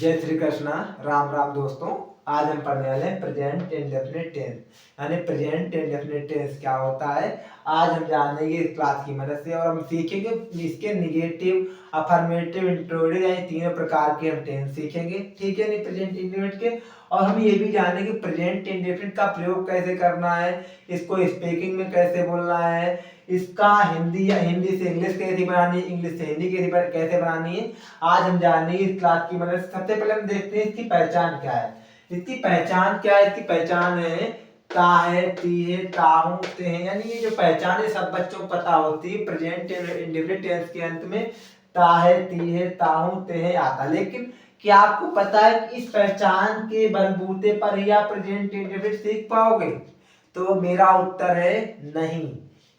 जय श्री कृष्णा। राम राम दोस्तों। आज हम पढ़ने वाले हैं प्रेजेंट इंडेफिनिट टेंस, यानी प्रेजेंट इंडेफिनिट टेंस क्या होता है आज हम जानेंगे इस क्लास की मदद से। और हम सीखेंगे इसके निगेटिव, अफर्मेटिव, इंट्रोगेटिव यानी तीनों प्रकार के हम टेंस सीखेंगे, ठीक है, नहीं प्रेजेंट इंडेफिनिट के। और हम ये भी जानेंगे प्रेजेंट इंडेफिनिट का प्रयोग कैसे करना है, इसको स्पीकिंग में कैसे बोलना है, इसका हिंदी या हिंदी से इंग्लिश कैसे बनानी है, इंग्लिश से हिंदी कैसे बनानी है, आज हम जानेंगे इस क्लास की मदद से। सबसे पहले हम देखते हैं इसकी पहचान क्या है। इसकी पहचान क्या है? इसकी पहचान है ता है, ती है, ताहू, ते है, यानी ये जो पहचान है सब बच्चों को पता होती है। प्रेजेंट इंडेफिनिट टेंस के अंत में ता है, ती है, ताहू, ते है आता। लेकिन क्या आपको पता है कि इस पहचान के बलबूते पर ही आप प्रेजेंट इंडेफिनिट सीख पाओगे? तो मेरा उत्तर है नहीं।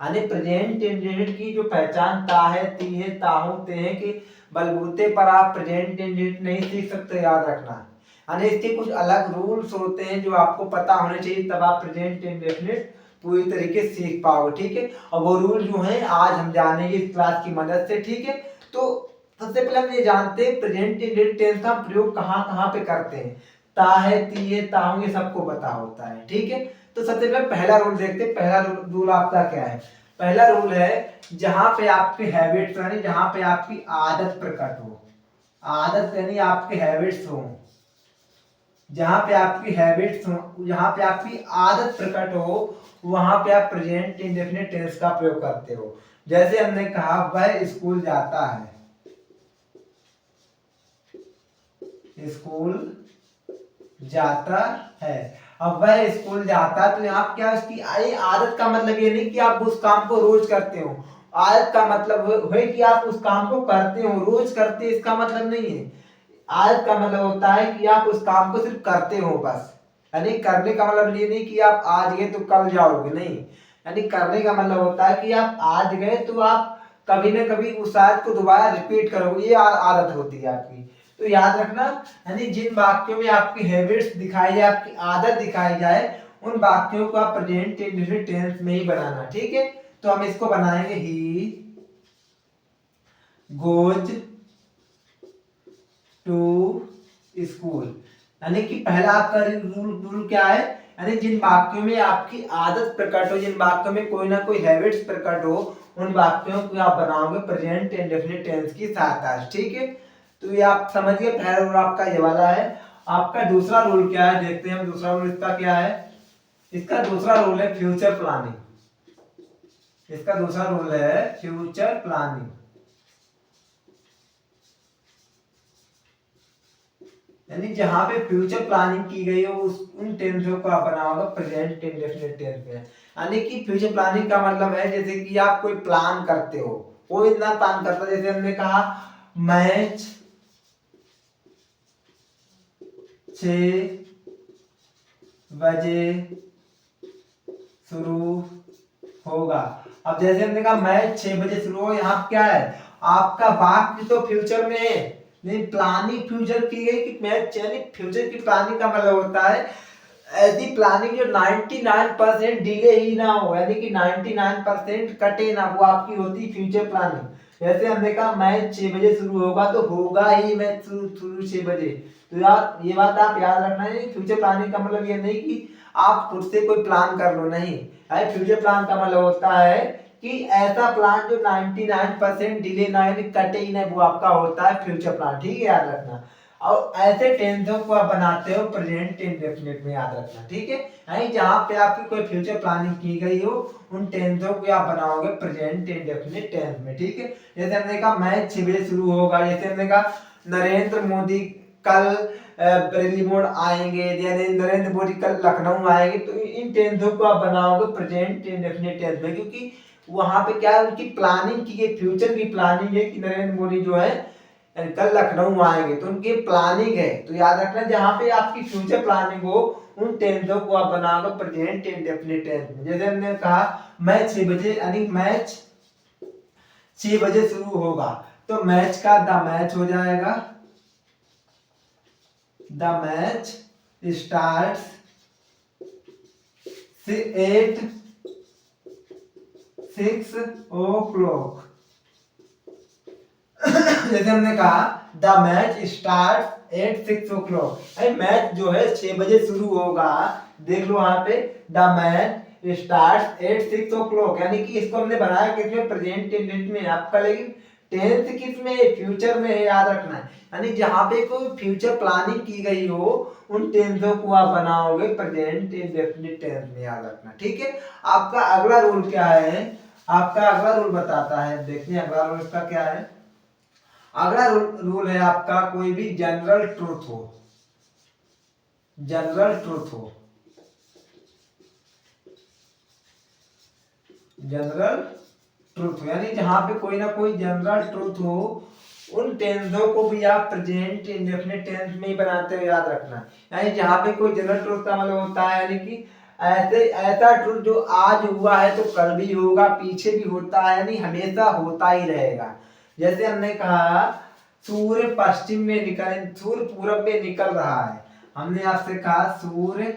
यानी प्रेजेंट इंडेफिनिट की जो पहचान ता है, ती है, ताहू, ते है के बलबूते पर आप प्रेजेंट इंडेफिनिट नहीं सीख सकते, याद रखना। यानी इसके कुछ अलग रूल्स होते हैं जो आपको पता होने चाहिए, तब आप प्रेजेंट इंडेफिनिट पूरी तरीके से सीख पाओगे, ठीक है। और वो रूल जो हैं आज हम जानेंगे इस क्लास की मदद से, ठीक है। तो सबसे पहले हम ये जानते हैं प्रेजेंट इंडेफिनिट टेंस का प्रयोग कहाँ कहाँ पे करते हैं। ता है, ती है, ताहू, ये सबको पता होता है, ठीक है। तो सबसे पहले पहला रूल देखते हैं। पहला रूल आपका क्या है? पहला रूल है जहां पे आपके हैबिट्स यानी जहां पे आपकी आदत प्रकट हो, आदत यानी आपके हैबिट्स हो, जहां पे आपकी हैबिट्स हो, जहां पे आपकी आदत प्रकट हो, वहां पे आप प्रेजेंट इंडेफिनिट टेंस का प्रयोग करते हो। जैसे हमने कहा वह स्कूल जाता है, स्कूल जाता है। अब वह स्कूल जाता है तो यहाँ क्या उसकी आदत का मतलब ये नहीं कि आप उस काम को रोज करते हो। आदत का मतलब है कि आप उस काम को करते हो, रोज करते, इसका मतलब नहीं है। आदत का मतलब होता है कि आप उस काम को सिर्फ करते हो बस। यानी करने का मतलब ये नहीं कि आप आज गए तो कल जाओगे, नहीं। यानी करने का मतलब होता है कि आप आज गए तो आप कभी ना कभी उस आदत को दोबारा रिपीट करोगे, ये आदत होती है आपकी। तो याद रखना, यानी जिन वाक्यों में आपकी हैबिट्स दिखाई जाए, आपकी आदत दिखाई जाए, उन वाक्यों को आप प्रेजेंट इंडेफिनिट टेंस में ही बनाना, ठीक है। तो हम इसको बनाएंगे ही गोज टू स्कूल। यानी कि पहला आपका रूल क्या है? यानी जिन वाक्यों में आपकी आदत प्रकट हो, जिन वाक्यों में कोई ना कोई हैबिट्स प्रकट हो, उन वाक्यों को आप बनाओगे प्रेजेंट इंडेफिनिट टेंस की सहायता से, ठीक है। तो ये आप समझ गए, पहला रूल आपका ये वाला है। आपका दूसरा रूल क्या है देखते हैं हम। दूसरा रूल इसका क्या है? इसका दूसरा रूल है फ्यूचर प्लानिंग। इसका दूसरा रूल है फ्यूचर प्लानिंग। यानी जहां पे फ्यूचर प्लानिंग की गई हो उन टेंसों को आप बनाओगे प्रेजेंट इंडेफिनिट टेंस में। यानी कि फ्यूचर प्लानिंग का मतलब है जैसे कि आप कोई प्लान करते हो, कोई इतना प्लान करता है, जैसे हमने कहा मैच 6 बजे शुरू होगा। अब जैसे हमने कहा मैच 6 बजे शुरू हो, यहाँ क्या है? आपका वाक्य तो फ्यूचर में है, नहीं प्लानिंग फ्यूचर की गई कि मैच, यानी फ्यूचर की प्लानिंग का मतलब होता है ऐसी प्लानिंग जो 99% डिले ही ना हो, यानी कि 99% कटे ना, वो आपकी होती फ्यूचर प्लानिंग। जैसे हमने कहा मैच 6 बजे शुरू होगा, तो होगा ही मैच शुरू 6 बजे। तो यार ये बात आप याद रखना है, फ्यूचर प्लानिंग का मतलब ये नहीं कि आप खुद से कोई प्लान कर लो, नहीं। फ्यूचर प्लान का मतलब होता है कि ऐसा प्लान जो 99% डिले ना, यानी कटे ही ना, वो आपका होता है फ्यूचर प्लान, ठीक है, याद रखना। और ऐसे टेंसों को आप बनाते हो प्रेजेंट इंडेफिनिट में, याद रखना, ठीक है। यानी जहां पे आपकी कोई फ्यूचर प्लानिंग की गई हो, उन टेंसों को आप बनाओगे प्रेजेंट इंडेफिनिट टेंस में, ठीक है। जैसे हमने कहा मैच 6 बजे शुरू होगा, जैसे हमने कहा नरेंद्र मोदी कल बरेली मोड़ आएंगे, यानी नरेंद्र मोदी कल लखनऊ आएंगे। तो इन टेंसों को आप बनाओगे प्रेजेंट इंडेफिनिट टेंस में, क्योंकि वहां पे क्या है, उनकी प्लानिंग की गई, फ्यूचर की प्लानिंग है कि नरेंद्र मोदी जो है कल लखनऊ आएंगे, तो उनकी प्लानिंग है। तो याद रखना जहां पे आपकी फ्यूचर प्लानिंग हो, उन टेंसों को आप बनाओगे प्रेजेंट इंडेफिनिट टेंस में। जैसे हमने कहा मैच 6 बजे, यानी मैच 6 बजे शुरू होगा, तो मैच का द मैच हो जाएगा, द मैच स्टार्ट्स 6 o'clock। जैसे हमने कहा the match start at 6 o'clock। Match जो है 6 बजे शुरू होगा। देख लो यहाँ पे the match start at 6 o'clock, यानी कि इसको हमने बनाया किसमें, प्रेजेंट टेंस में। आपका लेकिन टेंस किस में, फ्यूचर में है, याद रखना है। यानी जहाँ पे कोई फ्यूचर प्लानिंग की गई हो उन टेंसों को आप बनाओगे प्रेजेंट इंडेफिनिट टेंस में, याद रखना, ठीक है। आपका अगला रूल क्या है, आपका अगला रूल बताता है, देखिए अगला रूल इसका क्या है। अगला रूल है आपका कोई भी जनरल ट्रूथ हो, जनरल ट्रूथ हो, जनरल ट्रूथ, यानी जहां पे कोई ना कोई जनरल ट्रूथ हो उन टेंसों को भी आप प्रेजेंट इंडेफिनिट टेंस में ही बनाते हो, याद रखना। यानी जहां पे कोई जनरल ट्रूथ का मतलब होता है यानी कि ऐसे ऐसा ट्रूथ जो आज हुआ है तो कल भी होगा, पीछे भी होता है, यानी हमेशा होता ही रहेगा। जैसे हमने कहा सूर्य पश्चिम में निकल, सूर्य पूरब में निकल रहा है। हमने आपसे कहा सूर्य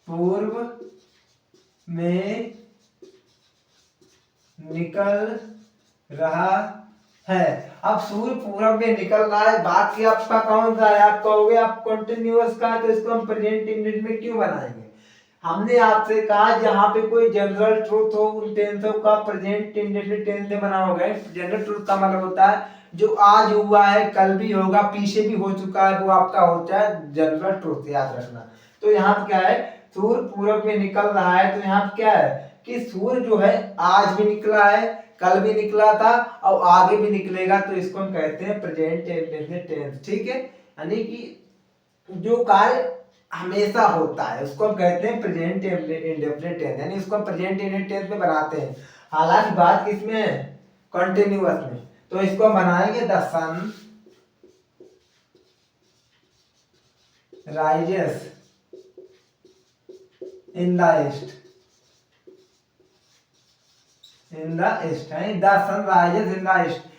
पूर्व में निकल रहा है। अब सूर्य पूरब में निकल रहा है, बाकी आपका कौन सा है, आप कहोगे आप कंटिन्यूअस का है, तो इसको हम प्रेजेंट इंडेफिनिट में क्यों बनाएंगे। हमने आपसे कहा जहां पे कोई जनरल ट्रूथ हो उन टेंसों का प्रेजेंट इंडेफिनिट टेंस में बनाओगे। जनरल ट्रूथ का मतलब होता है जो आज हुआ है कल भी होगा, पीछे भी हो चुका है, वो आपका होता है जनरल ट्रूथ, याद रखना। तो यहाँ पे क्या है, सूर्य पूरब में निकल रहा है, तो यहाँ पे क्या है कि सूर्य जो है आज भी निकला है, कल भी निकला था और आगे भी निकलेगा, तो इसको हम कहते हैं प्रेजेंट इंडेफिनिट टेंस, ठीक है। यानी कि जो कार्य हमेशा होता है उसको हम कहते हैं प्रेजेंट इंडेफिनिट टेंस, यानी उसको हम प्रेजेंट इंडेफिनिट टेंस में बनाते हैं। हालांकि बात किसमें है, कंटिन्यूअस में। तो इसको हम बनाएंगे the sun rises in the east, in the east, the sun rises in the east,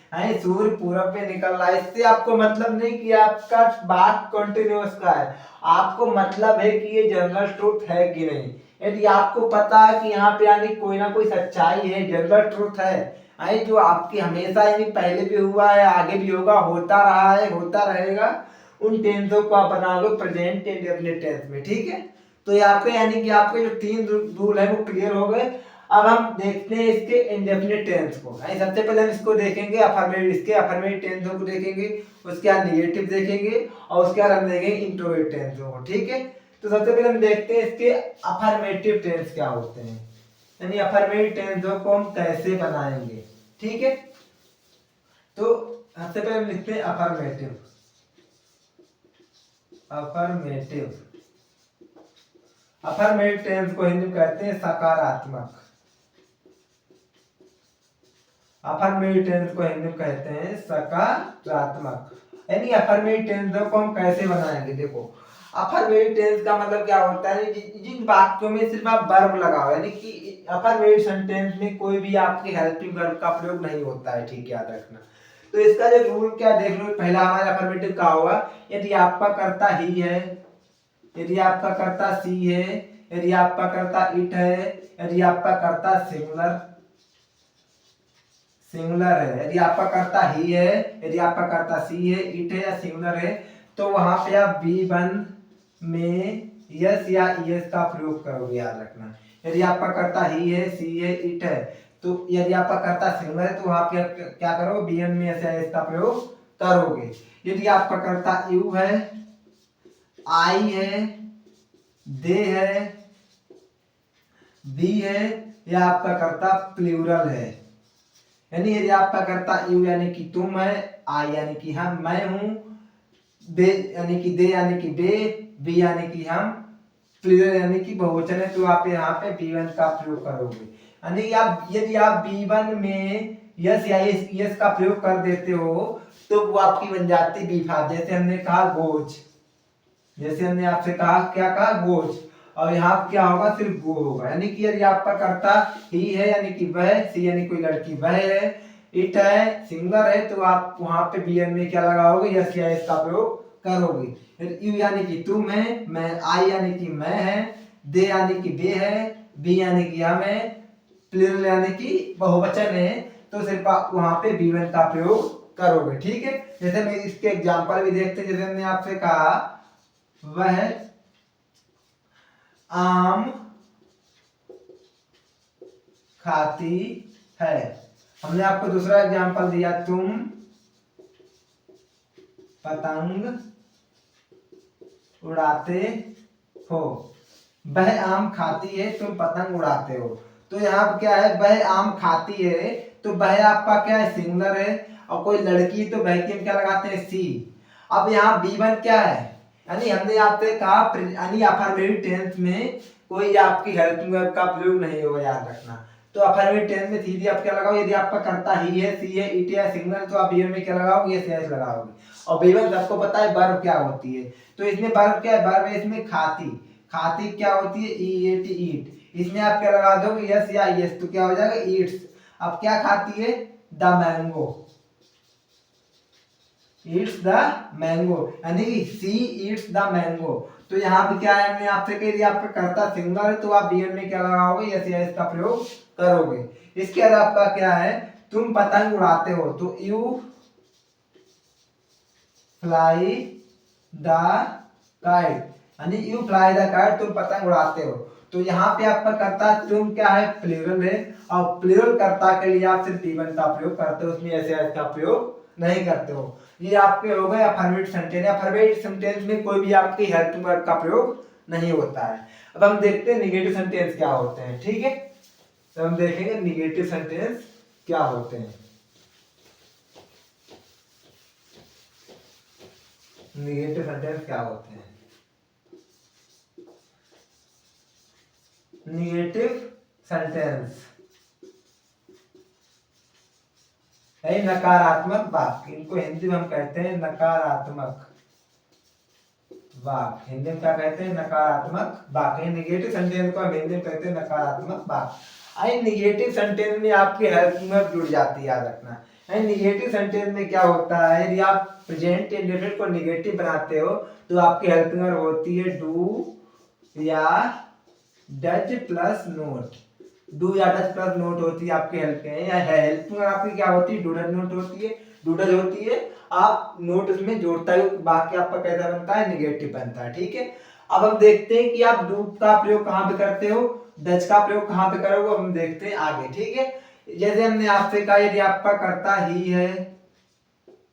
सूर्य पूरब में निकल रहा है। इससे आपको मतलब नहीं कि आपका बात कंटिन्यूअस का है, आपको मतलब है कि ये जनरल ट्रूथ है कि नहीं। यदि आपको पता है कि यहाँ पे यानी कोई ना कोई सच्चाई है, जनरल ट्रूथ है, जो आपकी हमेशा यानी पहले भी हुआ है आगे भी होगा, होता रहा है होता रहेगा, उन टेंसों को आप बनाओगे प्रेजेंट इंडेफिनिट टेंस में, ठीक है। तो ये आपके यानी कि आपके जो 3 रूल है वो क्लियर हो गए। अब हम देखते हैं इसके इंडेफिनिट टेंस को। सबसे पहले हम इसको देखेंगे अफर्मेटिव, इसके अफर्मेटिव टेंसों को देखेंगे, उसके बाद नेगेटिव देखेंगे और उसके बाद हम देखेंगे इंट्रोगेटिव टेंसों को, ठीक है। तो सबसे पहले हम देखते हैं इसके अफर्मेटिव टेंस क्या होते हैं, यानी अफर्मेटिव टेंसों को हम कैसे बनाएंगे, ठीक है। तो सबसे पहले हम लिखते हैं अफर्मेटिव, अफर्मेटिव, अफर्मेटिव टेंस को हिंदी में कहते हैं सकारात्मक, अफर्मेटिव टेंस को हिंदी में कहते हैं सकारात्मक। यानी अफर्मेटिव टेंस को हम कैसे बनाएंगे, देखो अफर्मेटिव टेंस का मतलब क्या होता है, जिन वाक्यों में सिर्फ आप वर्ब लगाओ, यानी कि अफर्मेटिव सेंटेंस में कोई भी आपके हेल्पिंग वर्ब का प्रयोग नहीं होता है, ठीक है, याद रखना। तो इसका जो रूल क्या देख लो, पहला हमारा अफर्मेटिव का होगा यदि आपका कर्ता ही है, यदि आपका कर्ता सी है, यदि आपका कर्ता इट है, यदि आपका कर्ता सिंगुलर सिंगुलर है, यदि आपका कर्ता ही है, यदि आपका कर्ता सी है, इट है या सिंगुलर है, तो वहां पे आप V1 में यस या यस का प्रयोग करोगे, याद रखना। यदि आपका कर्ता ही है, सी है, इट है, तो यदि आपका कर्ता सिंगुलर है तो वहां पे क्या करोगे, V1 में यस या यस का प्रयोग करोगे। यदि आपका कर्ता यू है, आई है, दे है, बी है, या आपका कर्ता प्लूरल है, यानी यदि आपका कर्ता यू यानी कि तुम है, आई यानी कि हम, मैं हूं, दे यानी कि दे यानी कि वे, बी यानी कि हम, प्लूरल यानी कि बहुवचन है, तो आप यहाँ पे V1 का प्रयोग करोगे। यानी आप यदि आप V1 में यस या यस का प्रयोग कर देते हो तो वो आपकी बन जाती V5। जैसे हमने कहा गोज, जैसे हमने आपसे कहा क्या कहा, गोज, और यहाँ क्या होगा, सिर्फ गो होगा। यानी कि यदि आपका कर्ता ही है यानी कि वह, सी यानी कोई लड़की वह है, इट है, सिंगुलर है, तो आप वहां पे V1 में क्या लगाओगे, यस या यस का प्रयोग करोगे। यू यानी कि तुम है, मैं, आई यानी कि मैं है, दे यानी कि वे है, बी यानी कि हम है, प्लूरल यानी कि बहुवचन है, तो सिर्फ आप वहां पे V1 का प्रयोग करोगे। ठीक है, जैसे मैं इसके एग्जांपल भी देखते हैं। जैसे हमने आपसे कहा वह आम खाती है। हमने आपको दूसरा एग्जांपल दिया, तुम पतंग उड़ाते हो। वह आम खाती है, तुम पतंग उड़ाते हो। तो यहाँ पर क्या है, वह आम खाती है, तो वह आपका क्या है, सिंगुलर है। और कोई लड़की तो वह की हम क्या लगाते हैं, सी। अब यहाँ B1 क्या है, यानी हमने आपसे कहा यानी अफर्मेटिव टेंस में कोई आपकी हेल्पिंग वर्ब का प्रयोग नहीं होगा, याद रखना। तो अफर्मेटिव टेंस में सीधी आप क्या लगाओ, यदि आपका करता ही है, सी है, इट है, सिंगुलर, तो आप B1 में क्या लगाओगे, यस यस लगाओगे। और B1 सबको पता है वर्ब क्या होती है। तो इसमें वर्ब क्या है, वर्ब है इसमें खाती। खाती क्या होती है, ईट, ईट। इसमें आप क्या लगा दोगे, यस या यस, तो क्या हो जाएगा, ईट्स। अब क्या खाती है, the mango, eats the mango, यानी सी ईट्स द मैंगो। तो यहाँ पे क्या है, हमने आपसे कह दिया आपका कर्ता सिंगुलर है, तो आप B1 में क्या लगाओगे, यस या यस का प्रयोग करोगे। इसके बाद आपका क्या है, तुम पतंग उड़ाते हो, तो यू फ्लाई द काइट, यानी यू फ्लाई द काइट, तुम पतंग उड़ाते हो। तो यहाँ पे आपका कर्ता तुम क्या है, प्लूरल है। और प्लूरल कर्ता के लिए आप सिर्फ B1 का प्रयोग करते हो, उसमें यस या यस का प्रयोग नहीं करते हो। ये आपके हो गए अफर्मेटिव सेंटेंस। अफर्मेटिव सेंटेंस में कोई भी आपकी हेल्पिंग वर्ब का प्रयोग नहीं होता है। अब हम देखते हैं निगेटिव सेंटेंस क्या होते हैं। ठीक है, तो हम देखेंगे निगेटिव सेंटेंस क्या होते हैं। निगेटिव सेंटेंस क्या होते हैं, निगेटिव सेंटेंस है नकारात्मक वाक्य। इनको हिंदी में हम कहते हैं नकारात्मक वाक्य। हिंदी में क्या कहते हैं, नकारात्मक वाक्य। निगेटिव सेंटेंस को हम हिंदी में कहते हैं नकारात्मक वाक्य। आई निगेटिव सेंटेंस में आपकी हेल्पिंग वर्ब जुड़ जाती है, याद रखना। निगेटिव सेंटेंस में क्या होता है, यदि आप प्रेजेंट इंडेफिनिट को निगेटिव बनाते हो तो आपकी हेल्पिंग वर्ब होती है डू या डज प्लस नोट। डू या डज प्लस नोट होती है आपकी हेल्पिंग, या हेल्पिंग आपकी क्या होती है, डू डज नोट होती है, डू डज होती है। आप नोट उसमें जोड़ता है, बाकी आपका कैसा बनता है, निगेटिव बनता है। ठीक है, अब हम देखते हैं कि आप डू का प्रयोग कहाँ पे करते हो, डज का प्रयोग कहाँ पे करोगे, हम देखते हैं आगे। ठीक है, जैसे हमने आपसे कहा यदि आपका कर्ता ही है,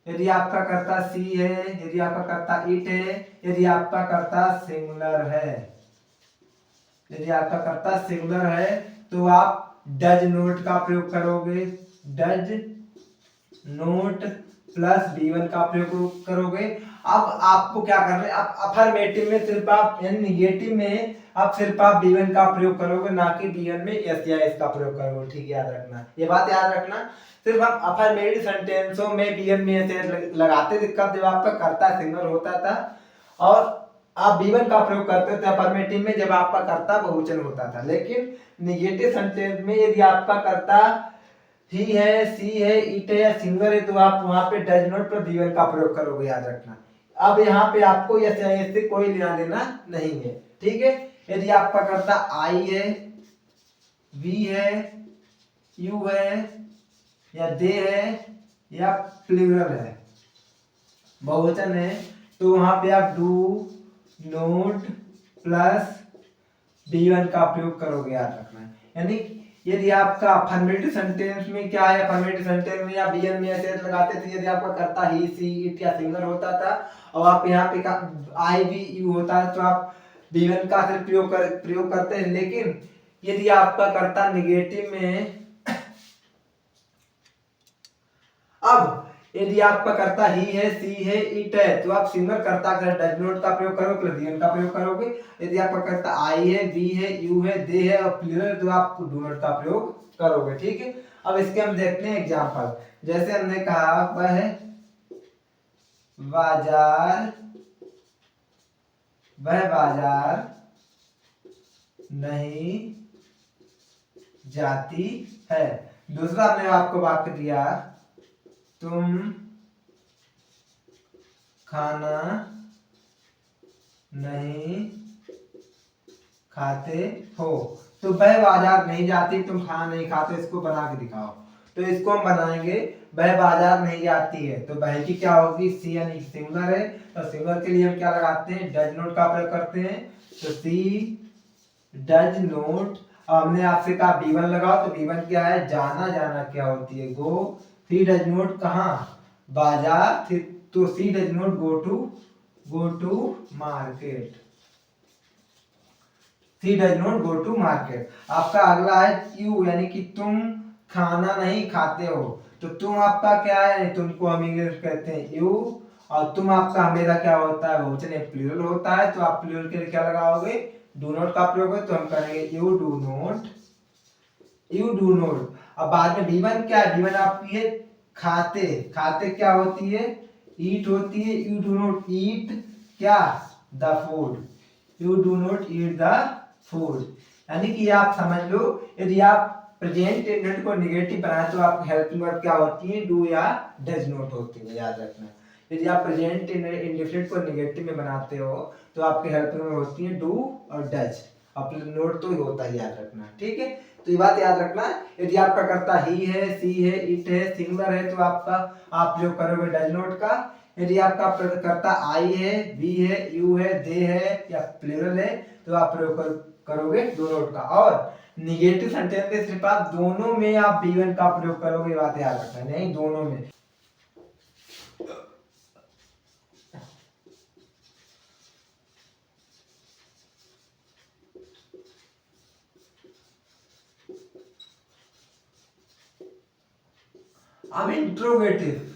यदि आपका कर्ता सी है, यदि आपका कर्ता इट है, यदि आपका कर्ता सिंगुलर है, यदि आपका कर्ता सिंगुलर है, तो आप डज नोट का प्रयोग करोगे। डज नोट प्लस B1 का प्रयोग करोगे। अब आपको क्या करना है, आप अफर्मेटिव में सिर्फ आप, यानी निगेटिव में आप सिर्फ आप B1 का प्रयोग करोगे, ना कि B1 में यस या यस का प्रयोग करोगे। ठीक है, याद रखना, ये बात याद रखना। सिर्फ आप अफर्मेटिव सेंटेंसों में B1 में यस यस लगाते थे कब, जब आपका कर्ता सिंगुलर होता था, और आप B1 का प्रयोग करते थे अफर्मेटिव में जब आपका कर्ता बहुवचन होता था। लेकिन निगेटिव सेंटेंस में यदि आपका कर्ता ही है, सी है, इट है या सिंगुलर है, तो आप वहां पे डज नॉट पर B1 का प्रयोग करोगे, याद रखना। अब यहाँ पे आपको यस या यस से कोई लेना देना नहीं है। ठीक है, यदि आपका कर्ता आई है, वी है, यू है, या दे है, या प्लूरल है, बहुवचन है, तो वहां पे आप डू नोट प्लस B1 का प्रयोग करोगे, याद रखना। यानी यदि आपका अफर्मेटिव सेंटेंस में क्या है, अफर्मेटिव सेंटेंस में आप B1 में ऐसे लगाते थे, यदि आपका कर्ता ही, सी, इट या सिंगुलर होता था, और आप यहाँ पे आई, वी, यू होता है, तो आप B1 का सिर्फ प्रयोग करते हैं। लेकिन यदि आपका कर्ता निगेटिव में, अब यदि आपका कर्ता ही है, सी है, इट है, तो आप सिंगल कर्ता का डज नॉट का प्रयोग करोगे, प्लस B1 का प्रयोग करोगे। यदि आपका कर्ता आई है, वी है, यू है, दे है और प्लूरल, तो आप डू नॉट का प्रयोग करोगे। ठीक है, अब इसके हम देखते हैं एग्जांपल। जैसे हमने कहा वह बाजार, वह बाजार नहीं जाती है। दूसरा हमने आपको वाक्य दिया, तुम खाना नहीं खाते हो। तो वह बाजार नहीं जाती, तुम खाना नहीं खाते, इसको बना के दिखाओ। तो इसको हम बनाएंगे वह बाजार नहीं जाती है, तो वह की क्या होगी, सी यानी सिंगुलर है, तो सिंगुलर के लिए हम क्या लगाते हैं, डज नोट का प्रयोग करते हैं, तो सी डज नोट। हमने आपसे कहा B1 लगाओ, तो B1 क्या है, जाना, जाना क्या होती है, गो। सी डज नोट कहाँ, बाजार, तो she does not go to market, she does not go to market. आपका अगला है यू, यानी कि तुम खाना नहीं खाते हो, तो तुम आपका क्या है, तुमको हम इंग्लिश कहते हैं यू, और तुम आपका हमेशा क्या होता है, बहुवचन प्लूरल होता है, तो आप प्लूरल के लिए क्या लगाओगे, डू नॉट का प्रयोग है, तो हम करेंगे you do not, you do not. अब बाद में B1 क्या है, B1 आपकी है खाते, खाते क्या होती है, ईट होती है, यू डू नॉट ईट क्या, the food, you do not eat the food. यानी कि आप समझ लो, यदि आप प्रेजेंट टेंस को निगेटिव बनाए तो आपकी हेल्पिंग वर्ब क्या होती है, डू या डज नॉट होती है, याद रखना। यदि आप प्रेजेंट इंडेफिनिट को निगेटिव में बनाते हो तो आपकी हेल्पिंग वर्ब होती है डू और डज, और नोट तो होता है, याद रखना, ठीक है। तो ये बात याद रखना, यदि आपका कर्ता ही है, सी है, इट है, सिंगुलर है, तो आपका आप प्रयोग करोगे डज नॉट का। यदि आपका कर्ता आई है, वी है, यू है, दे है या प्लूरल है, तो आप प्रयोग करोगे डू नॉट का। और निगेटिव सेंटेंस में सिर्फ आप दोनों में आप B1 का प्रयोग करोगे, बात याद रखना, नहीं दोनों में। अब इंट्रोगेटिव,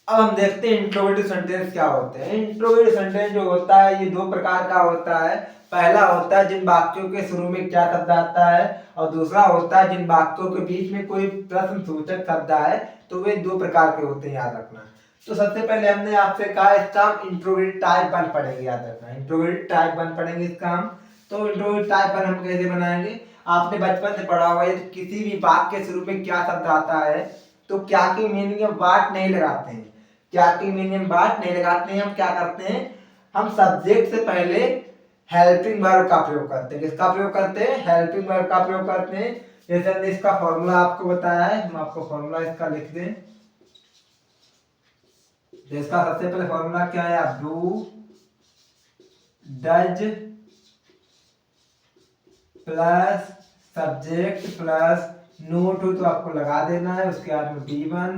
अब हम देखते हैं इंट्रोगेटिव सेंटेंस क्या होते हैं। इंट्रोगेटिव सेंटेंस जो होता है ये दो प्रकार का होता है। पहला होता है जिन वाक्यों के शुरू में क्या शब्द आता है, और दूसरा होता है जिन वाक्यों के बीच में कोई प्रश्न सूचक शब्द आए, तो वे दो प्रकार के होते हैं, याद रखना। तो सबसे पहले हमने आपसे कहा इसका हम इंट्रोगेटिव टाइप 1 पढ़ेंगे, याद रखना, इंट्रोगेटिव टाइप 1 पढ़ेंगे इसका हम। तो इंट्रोगेटिव टाइप 1 हम कैसे बनाएंगे, आपने बचपन से पढ़ा हुआ है, किसी भी वाक्य के शुरू में क्या शब्द आता है तो क्या की मीनिंग में वाट नहीं लगाते हैं, क्या की मीनिंग बात नहीं लगाते हैं, हम क्या करते हैं, हम सब्जेक्ट से पहले हेल्पिंग वर्ब का प्रयोग करते हैं। किसका प्रयोग करते हैं, हेल्पिंग वर्ब का प्रयोग करते हैं। जैसे हमने इसका फॉर्मूला आपको बताया है, हम आपको फॉर्मूला इसका लिख दें। इसका सबसे पहले फॉर्मूला क्या है, आप do does plus subject plus note हो तो आपको लगा देना है, उसके बाद में B1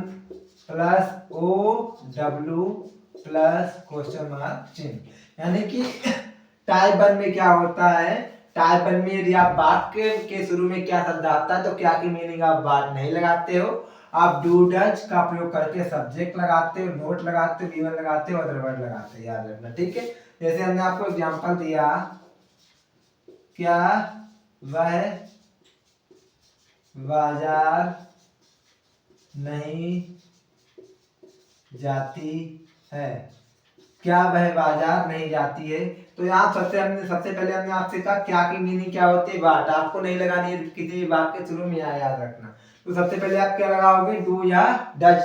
plus OW plus question mark चिन्ह। यानी कि टाइप 1 में क्या होता है, टाइप 1 में यदि आप वाक्य के शुरू में क्या शब्द आता है तो क्या की मीनिंग आप बात नहीं लगाते हो, आप डू डज का प्रयोग करके सब्जेक्ट लगाते हो, नोट लगाते हो, B1 लगाते हो, अदर वर्ड लगाते हो, याद रखना, ठीक है। जैसे हमने आपको एग्जांपल दिया, क्या वह बाजार नहीं जाती है, क्या वह बाजार नहीं जाती है। तो यहाँ सबसे पहले हमने आपसे कहा क्या की मीनिंग क्या होती है, बात आपको नहीं लगानी है, किसी भी वाक्य शुरू में याद रखना। तो सबसे पहले आप क्या लगाओगे, डू या डज,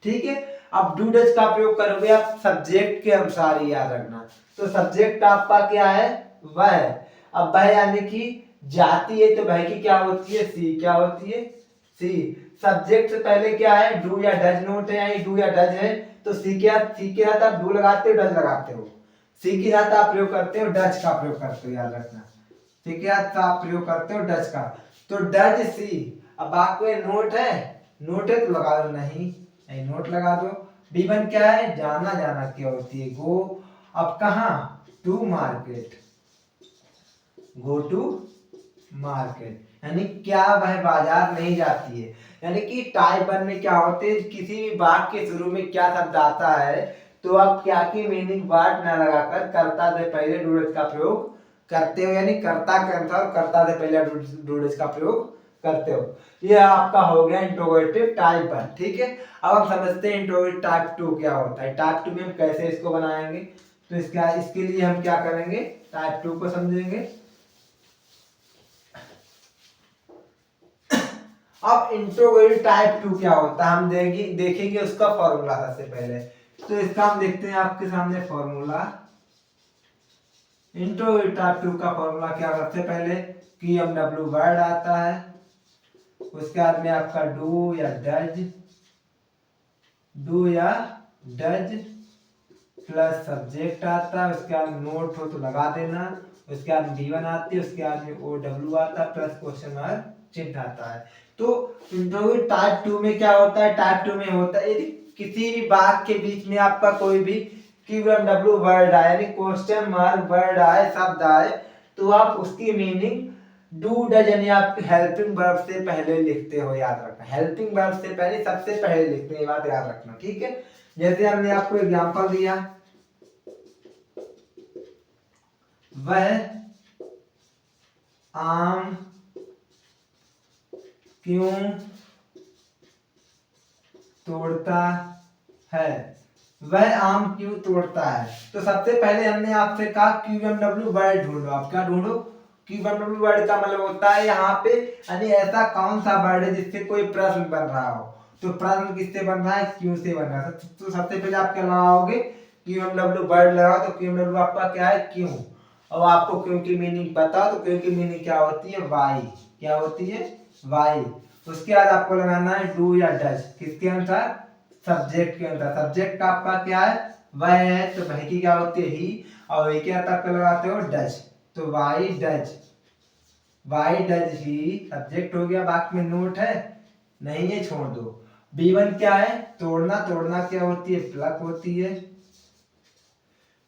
ठीक है। अब डू डज का प्रयोग करोगे आप सब्जेक्ट के अनुसार ही, याद रखना। तो सब्जेक्ट आपका क्या है, वह। अब वह यानी कि जाती है, तो वह की क्या होती है, सी, क्या होती है, सी। सब्जेक्ट से पहले क्या है, डू या डज नोट है, यानी डू या डज है, तो सी के साथ आप डू लगाते हो, डज लगाते हो, सी के साथ आप प्रयोग करते हो, डज का प्रयोग करते हो, याद रखना, सी के साथ आप प्रयोग करते हो डज का, तो डज सी। अब आपको नोट है, नोट है तो लगा दो, नहीं नोट लगा दो। B1 क्या है, जाना, जाना क्या होती है, गो। अब कहा, to market, go to market, यानी क्या वह बाजार नहीं जाती है। यानी कि टाइप 1 में क्या होते हैं, किसी भी वाक्य के शुरू में क्या शब्द आता है तो आप क्या की मीनिंग वर्ड न लगाकर कर्ता से पहले डू डज का प्रयोग करते हो, यानी कर्ता के अनुसार कर्ता से पहले डू डज का प्रयोग करते हो। ये आपका हो गया इंट्रोगेटिव टाइप 1, ठीक है। अब हम समझते हैं इंट्रोगेटिव टाइप 2 क्या होता है। टाइप 2 में हम कैसे इसको बनाएंगे, तो इसके लिए हम क्या करेंगे, टाइप 2 को समझेंगे। अब इंट्रोगेटिव टाइप 2 क्या होता है हम देखेंगे उसका फॉर्मूला सबसे पहले। तो इसका हम देखते हैं आपके सामने फॉर्मूला। इंट्रोगेटिव टाइप 2 का फॉर्मूला क्या, सबसे पहले QMW वर्ड आता है, उसके बाद में आपका डू या डज प्लस सब्जेक्ट आता है। उसके बाद नोट हो तो लगा देना। उसके बाद B1 आती है। उसके बाद में OW आता है प्लस क्वेश्चन मार्क चिन्ह आता है। तो इंटरव्यू टाइप 2 में क्या होता है? टाइप 2 में होता है यदि किसी भी वाक्य के बीच में आपका कोई भी QMW वर्ड आए यानी क्वेश्चन मार्क वर्ड आए, शब्द आए, तो आप उसकी मीनिंग डू डज यानी आप हेल्पिंग वर्ब से पहले लिखते हो। याद रखना, हेल्पिंग वर्ब से पहले सबसे पहले लिखते हैं, ये बात याद रखना, ठीक है। जैसे हमने आपको एग्जांपल दिया, वह आम क्यों तोड़ता है? वह आम क्यों तोड़ता है? तो सबसे पहले हमने आपसे कहा QMW वर्ड ढूंढो। आप क्या ढूंढो? QMW वर्ड का मतलब होता है यहाँ पे यानी ऐसा कौन सा वर्ड है जिससे कोई प्रश्न बन रहा हो। तो प्रश्न किससे बन रहा है? क्यों से बन रहा है। तो सबसे पहले आप क्या लगाओगे? QMW वर्ड लगाओ। तो QMW आपका क्या है? क्यों। अब आपको क्यों की मीनिंग पता हो तो क्यों की मीनिंग क्या होती है? वाई। क्या होती है? वाई। उसके बाद आपको लगाना है डू या डज, किसके अनुसार? सब्जेक्ट के अनुसार। सब्जेक्ट का आपका क्या है? वह है, तो वह की क्या होती है? ही। और वही के साथ आपको लगाते हो डज, तो why does, Y does he subject हो गया। वाक्य में नोट है? नहीं है, छोड़ दो। B1 क्या है? तोड़ना। तोड़ना क्या होती है? प्लक होती है।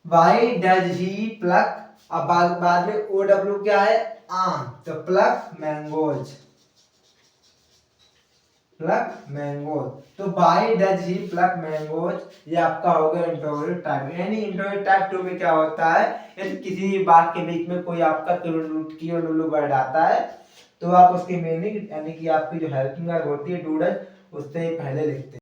Why does he pluck. अब बाद में OW क्या है? आम, तो प्लक मैंगोज, प्लक मैंगोज। तो by does he pluck mangoes, ये आपका हो गया इंटरव्यू टाइप। यानी इंटरव्यू टाइप 2 में क्या होता है? यदि किसी वाक्य के बीच में कोई आपका कीवर्ड वर्ड आता है तो आप उसकी मीनिंग यानी कि आपकी जो हेल्पिंग वर्ब होती है डू डज, उससे पहले लिखते हैं।